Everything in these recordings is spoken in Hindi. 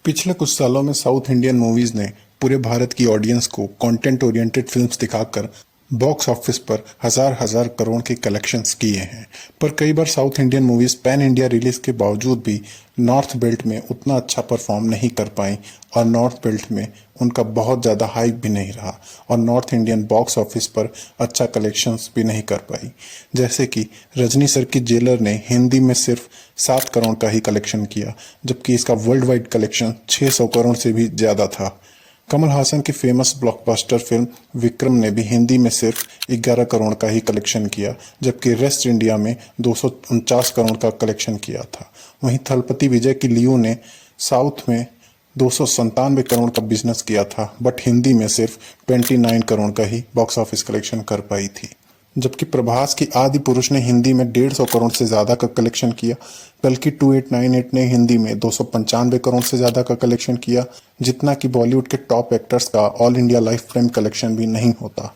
पिछले कुछ सालों में साउथ इंडियन मूवीज ने पूरे भारत की ऑडियंस को कंटेंट ओरिएंटेड फिल्म्स दिखाकर बॉक्स ऑफिस पर हजार हजार करोड़ के कलेक्शंस किए हैं। पर कई बार south Indian movies pan India release के बावजूद भी नॉर्थ बेल्ट में उतना अच्छा परफॉर्म नहीं कर पाई और नॉर्थ बेल्ट में उनका बहुत ज़्यादा हाइप भी नहीं रहा और नॉर्थ इंडियन बॉक्स ऑफिस पर अच्छा कलेक्शंस भी नहीं कर पाई। जैसे कि रजनी सर की जेलर ने हिंदी में सिर्फ 7 करोड़ का ही कलेक्शन किया, जबकि इसका वर्ल्ड वाइड कलेक्शन 600 करोड़ से भी ज़्यादा था। कमल हासन की फेमस ब्लॉकबस्टर फिल्म विक्रम ने भी हिंदी में सिर्फ 11 करोड़ का ही कलेक्शन किया, जबकि रेस्ट इंडिया में 249 करोड़ का कलेक्शन किया था। वहीं थलपति विजय की लियो ने साउथ में 297 करोड़ का बिजनेस किया था, बट हिंदी में सिर्फ 29 करोड़ का ही बॉक्स ऑफिस कलेक्शन कर पाई थी। जबकि प्रभास की आदि पुरुष ने हिंदी में 150 करोड़ से ज़्यादा का कलेक्शन किया, बल्कि 2898 ने हिंदी में 295 करोड़ से ज़्यादा का कलेक्शन किया, जितना कि बॉलीवुड के टॉप एक्टर्स का all India life time collection भी नहीं होता।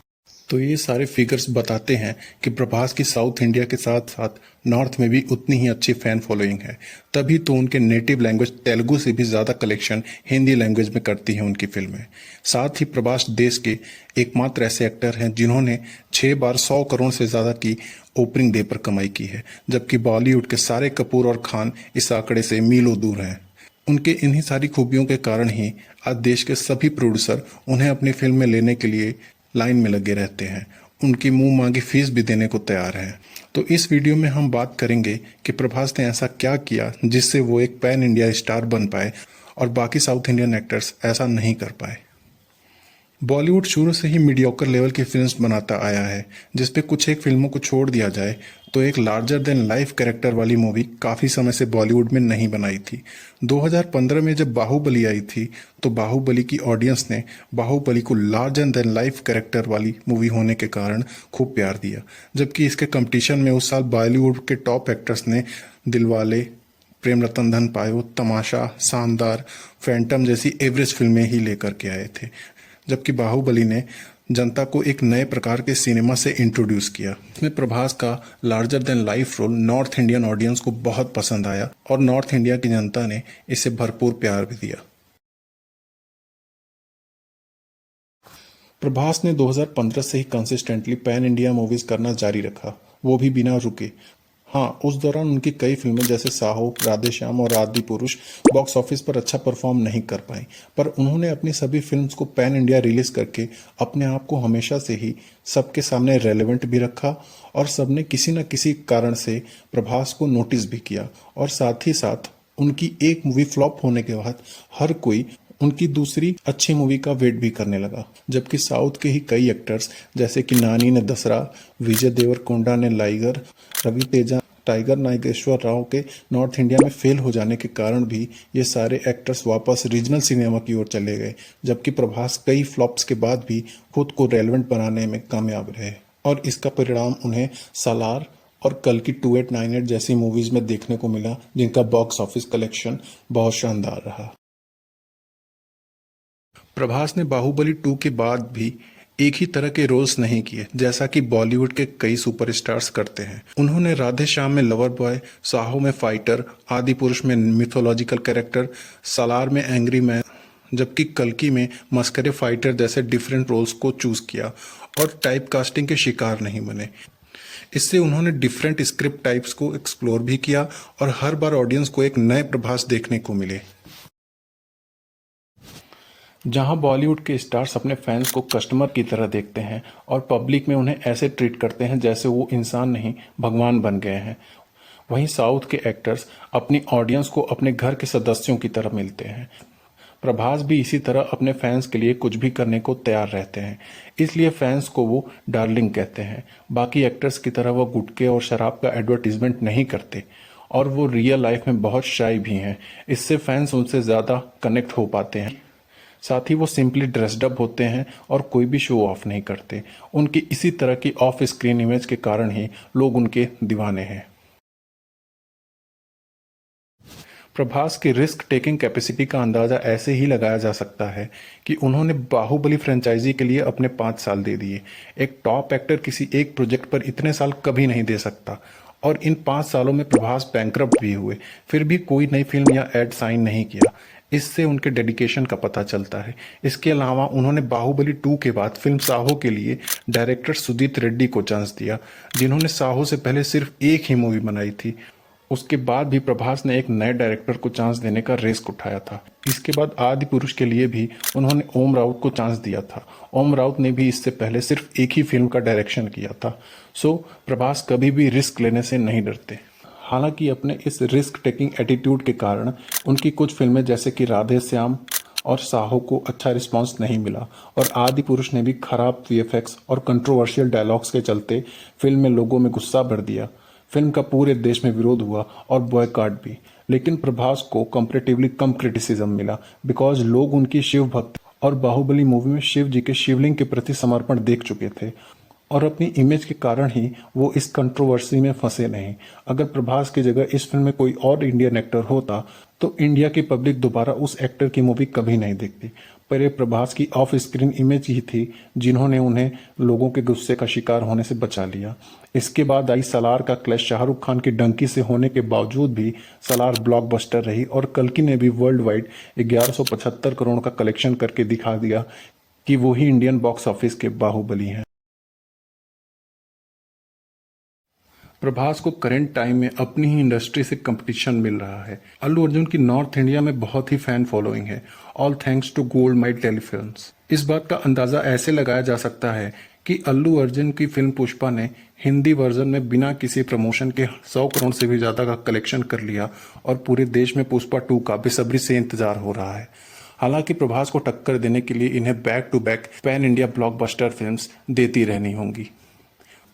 तो ये सारे फिगर्स बताते हैं कि प्रभास की साउथ इंडिया के साथ साथ नॉर्थ में भी उतनी ही अच्छी फैन फॉलोइंग है। तभी तो उनके नेटिव लैंग्वेज तेलुगु से भी ज़्यादा कलेक्शन हिंदी लैंग्वेज में करती हैं उनकी फिल्में। साथ ही प्रभास देश के एकमात्र ऐसे एक्टर हैं जिन्होंने 6 बार 100 करोड़ से ज़्यादा की ओपनिंग डे पर कमाई की है, जबकि बॉलीवुड के सारे कपूर और खान इस आंकड़े से मीलों दूर हैं। उनके इन्हीं सारी खूबियों के कारण ही आज देश के सभी प्रोड्यूसर उन्हें अपनी फिल्म में लेने के लिए लाइन में लगे रहते हैं, उनकी मुंह मांगी फीस भी देने को तैयार हैं। तो इस वीडियो में हम बात करेंगे कि प्रभास ने ऐसा क्या किया जिससे वो एक पैन इंडिया स्टार बन पाए और बाकी साउथ इंडियन एक्टर्स ऐसा नहीं कर पाए। बॉलीवुड शुरू से ही मीडियोकर लेवल की फिल्म्स बनाता आया है, जिसपे कुछ एक फिल्मों को छोड़ दिया जाए तो एक लार्जर देन लाइफ कैरेक्टर वाली मूवी काफ़ी समय से बॉलीवुड में नहीं बनाई थी। 2015 में जब बाहुबली आई थी तो बाहुबली की ऑडियंस ने बाहुबली को लार्जर देन लाइफ कैरेक्टर वाली मूवी होने के कारण खूब प्यार दिया, जबकि इसके कंपटीशन में उस साल बॉलीवुड के टॉप एक्टर्स ने दिलवाले, प्रेम रतन धन पायो, तमाशा, शानदार, फैंटम जैसी एवरेज फिल्में ही लेकर के आए थे। जबकि बाहुबली ने जनता को एक नए प्रकार के सिनेमा से इंट्रोड्यूस किया। इसमें प्रभास का larger than life role north Indian audience को बहुत पसंद आया और नॉर्थ इंडिया की जनता ने इसे भरपूर प्यार भी दिया। प्रभास ने 2015 से ही कंसिस्टेंटली पैन इंडिया मूवीज करना जारी रखा, वो भी बिना रुके। हाँ, उस दौरान उनकी कई फिल्में जैसे साहो, राधेश्याम और आदि पुरुष बॉक्स ऑफिस पर अच्छा परफॉर्म नहीं कर पाई, पर उन्होंने अपनी सभी फिल्म्स को पैन इंडिया रिलीज करके अपने आप को हमेशा से ही सबके सामने रेलेवेंट भी रखा और सबने किसी न किसी कारण से प्रभास को नोटिस भी किया। और साथ ही साथ उनकी एक मूवी फ्लॉप होने के बाद हर कोई उनकी दूसरी अच्छी मूवी का वेट भी करने लगा। जबकि साउथ के ही कई एक्टर्स जैसे कि नानी ने दसरा, विजय देवरकोंडा ने लाइगर, रवि तेजा, टाइगर नागेश्वर राव के नॉर्थ इंडिया में फेल हो जाने के कारण भी ये सारे एक्टर्स वापस रीजनल सिनेमा की ओर चले गए, जबकि प्रभास कई फ्लॉप्स के बाद भी खुद को रेलेवेंट बनाने में कामयाब रहे और इसका परिणाम उन्हें सालार और कल की 2898 जैसी मूवीज में देखने को मिला, जिनका बॉक्स ऑफिस कलेक्शन बहुत शानदार रहा। प्रभास ने बाहुबली 2 के बाद भी एक ही तरह के रोल्स नहीं किए जैसा कि बॉलीवुड के कई सुपरस्टार्स करते हैं। उन्होंने राधे श्याम में लवर बॉय, साहो में फाइटर, आदि पुरुष में मिथोलॉजिकल कैरेक्टर, सालार में एंग्री मैन, जबकि कल्कि में मस्करे फाइटर जैसे डिफरेंट रोल्स को चूज किया और टाइप कास्टिंग के शिकार नहीं बने। इससे उन्होंने डिफरेंट स्क्रिप्ट टाइप्स को एक्सप्लोर भी किया और हर बार ऑडियंस को एक नए प्रभास देखने को मिले। जहां बॉलीवुड के स्टार्स अपने फैंस को कस्टमर की तरह देखते हैं और पब्लिक में उन्हें ऐसे ट्रीट करते हैं जैसे वो इंसान नहीं भगवान बन गए हैं, वहीं साउथ के एक्टर्स अपनी ऑडियंस को अपने घर के सदस्यों की तरह मिलते हैं। प्रभास भी इसी तरह अपने फैंस के लिए कुछ भी करने को तैयार रहते हैं, इसलिए फैंस को वो डार्लिंग कहते हैं। बाकी एक्टर्स की तरह वो गुटखे और शराब का एडवर्टीजमेंट नहीं करते और वो रियल लाइफ में बहुत शाई भी हैं, इससे फैंस उनसे ज़्यादा कनेक्ट हो पाते हैं। साथ ही वो सिंपली ड्रेस्ड अप होते हैं और कोई भी शो ऑफ नहीं करते। उनकी इसी तरह की ऑफ स्क्रीन इमेज के कारण ही लोग उनके दीवाने हैं। प्रभास की रिस्क टेकिंग कैपेसिटी का अंदाज़ा ऐसे ही लगाया जा सकता है कि उन्होंने बाहुबली फ्रेंचाइजी के लिए अपने 5 साल दे दिए। एक टॉप एक्टर किसी एक प्रोजेक्ट पर इतने साल कभी नहीं दे सकता और इन 5 सालों में प्रभास बैंकरप्ट भी हुए, फिर भी कोई नई फिल्म या एड साइन नहीं किया। इससे उनके डेडिकेशन का पता चलता है। इसके अलावा उन्होंने बाहुबली 2 के बाद फिल्म साहो के लिए डायरेक्टर सुदीप रेड्डी को चांस दिया, जिन्होंने साहो से पहले सिर्फ एक ही मूवी बनाई थी। उसके बाद भी प्रभास ने एक नए डायरेक्टर को चांस देने का रिस्क उठाया था। इसके बाद आदि पुरुष के लिए भी उन्होंने ओम राउत को चांस दिया था। ओम राउत ने भी इससे पहले सिर्फ एक ही फिल्म का डायरेक्शन किया था। सो प्रभास कभी भी रिस्क लेने से नहीं डरते। हालांकि अपने इस रिस्क टेकिंग एटीट्यूड के कारण उनकी कुछ फिल्में जैसे कि राधे श्याम और साहो को अच्छा रिस्पांस नहीं मिला, और आदि पुरुष ने भी खराब वीएफएक्स और कंट्रोवर्शियल डायलॉग्स के चलते फिल्म में लोगों में गुस्सा भर दिया। फिल्म का पूरे देश में विरोध हुआ और बॉयकॉट भी, लेकिन प्रभास को कंपैरेटिवली कम क्रिटिसिज्म मिला बिकॉज लोग उनकी शिव भक्ति और बाहुबली मूवी में शिव जी के शिवलिंग के प्रति समर्पण देख चुके थे, और अपनी इमेज के कारण ही वो इस कंट्रोवर्सी में फंसे नहीं। अगर प्रभास की जगह इस फिल्म में कोई और इंडियन एक्टर होता तो इंडिया की पब्लिक दोबारा उस एक्टर की मूवी कभी नहीं देखती, पर ये प्रभास की ऑफ स्क्रीन इमेज ही थी जिन्होंने उन्हें लोगों के गुस्से का शिकार होने से बचा लिया। इसके बाद आई सलार का क्लैश। शाहरुख खान की डंकी से होने के बावजूद भी सलार ब्लॉकबस्टर रही, और कल्कि ने भी वर्ल्ड वाइड 1175 करोड़ का कलेक्शन करके दिखा दिया कि वो ही इंडियन बॉक्स ऑफिस के बाहुबली हैं। प्रभास को करंट टाइम में अपनी ही इंडस्ट्री से कंपटीशन मिल रहा है। अल्लू अर्जुन की नॉर्थ इंडिया में बहुत ही फैन फॉलोइंग है, all thanks to Gold Mile Telefilms. इस बात का अंदाजा ऐसे लगाया जा सकता है कि अल्लू अर्जुन की फिल्म पुष्पा ने हिंदी वर्जन में बिना किसी प्रमोशन के 100 करोड़ से भी ज्यादा का कलेक्शन कर लिया, और पूरे देश में पुष्पा 2 का बेसब्री से इंतजार हो रहा है। हालांकि प्रभास को टक्कर देने के लिए इन्हें back to back pan India blockbuster films देती रहनी होंगी।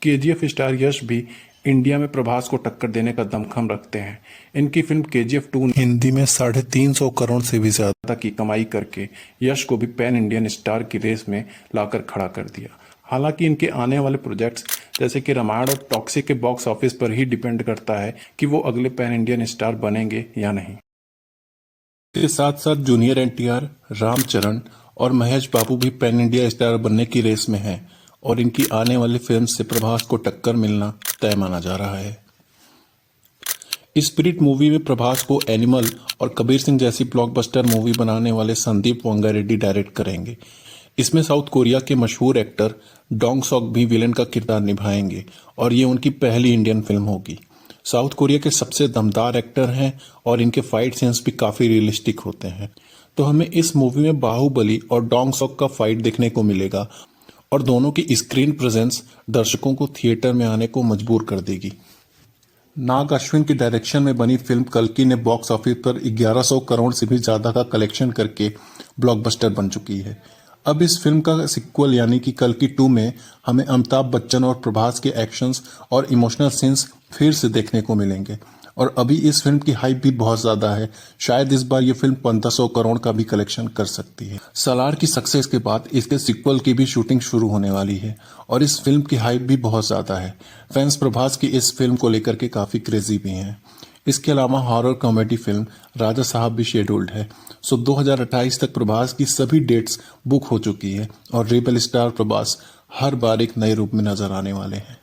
केजीएफ स्टार यश भी इंडिया में प्रभास को टक्कर देने का दमखम रखते हैं। इनकी फिल्म केजीएफ 2 हिंदी में 350 करोड़ से भी ज्यादा की कमाई करके यश को भी पैन इंडियन स्टार की रेस में लाकर खड़ा कर दिया। हालांकि इनके आने वाले प्रोजेक्ट्स जैसे कि रामायण और टॉक्सी के बॉक्स ऑफिस पर ही डिपेंड करता है कि वो अगले पैन इंडियन स्टार बनेंगे या नहीं। इसके साथ साथ जूनियर एनटीआर, रामचरण और महेश बाबू भी पैन इंडिया स्टार बनने की रेस में हैं, और इनकी आने वाली फिल्म से प्रभास को टक्कर मिलना तय माना जा रहा है। स्पिरिट मूवी में प्रभास को एनिमल और कबीर सिंह जैसी ब्लॉकबस्टर मूवी बनाने वाले संदीप वांगारेड्डी डायरेक्ट करेंगे। इसमें साउथ कोरिया के मशहूर एक्टर डोंग सॉक भी विलेन का किरदार निभाएंगे, और ये उनकी पहली इंडियन फिल्म होगी। साउथ कोरिया के सबसे दमदार एक्टर हैं और इनके फाइट सीन्स भी काफी रियलिस्टिक होते हैं। तो हमें इस मूवी में बाहुबली और डोंग सॉक का फाइट देखने को मिलेगा, और दोनों की स्क्रीन प्रेजेंस दर्शकों को थिएटर में आने को मजबूर कर देगी। नाग अश्विन की डायरेक्शन में बनी फिल्म कल्कि ने बॉक्स ऑफिस पर 1100 करोड़ से भी ज्यादा का कलेक्शन करके ब्लॉकबस्टर बन चुकी है। अब इस फिल्म का सिक्वल यानी कि कल्कि 2 में हमें अमिताभ बच्चन और प्रभास के एक्शंस और इमोशनल सीन्स फिर से देखने को मिलेंगे, और अभी इस फिल्म की हाइप भी बहुत ज्यादा है। शायद इस बार ये फिल्म 1500 करोड़ का भी कलेक्शन कर सकती है। सलार की सक्सेस के बाद इसके सिक्वल की भी शूटिंग शुरू होने वाली है, और इस फिल्म की हाइप भी बहुत ज्यादा है। फैंस प्रभास की इस फिल्म को लेकर के काफी क्रेजी भी हैं। इसके अलावा हॉरर कॉमेडी फिल्म राजा साहब भी शेड्यूल्ड है। सो 2028 तक प्रभास की सभी डेट्स बुक हो चुकी है, और रेबल स्टार प्रभास हर बार एक नए रूप में नजर आने वाले हैं।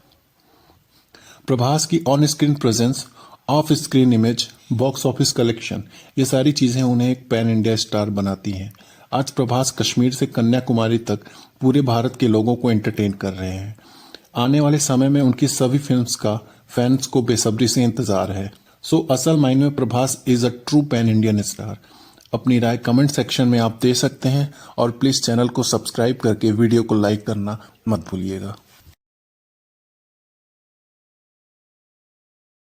प्रभास की on screen presence, of screen image, box office collection, ये सारी चीजें उन्हें एक पैन इंडिया स्टार बनाती हैं। आज प्रभास कश्मीर से कन्याकुमारी तक पूरे भारत के लोगों को एंटरटेन कर रहे हैं। आने वाले समय में उनकी सभी फिल्म्स का फैंस को बेसब्री से इंतजार है। सो असल मायने में Prabhas is a true pan Indian star. अपनी राय कमेंट सेक्शन में आप दे सकते हैं, और प्लीज चैनल को सब्सक्राइब करके वीडियो को लाइक करना मत भूलिएगा।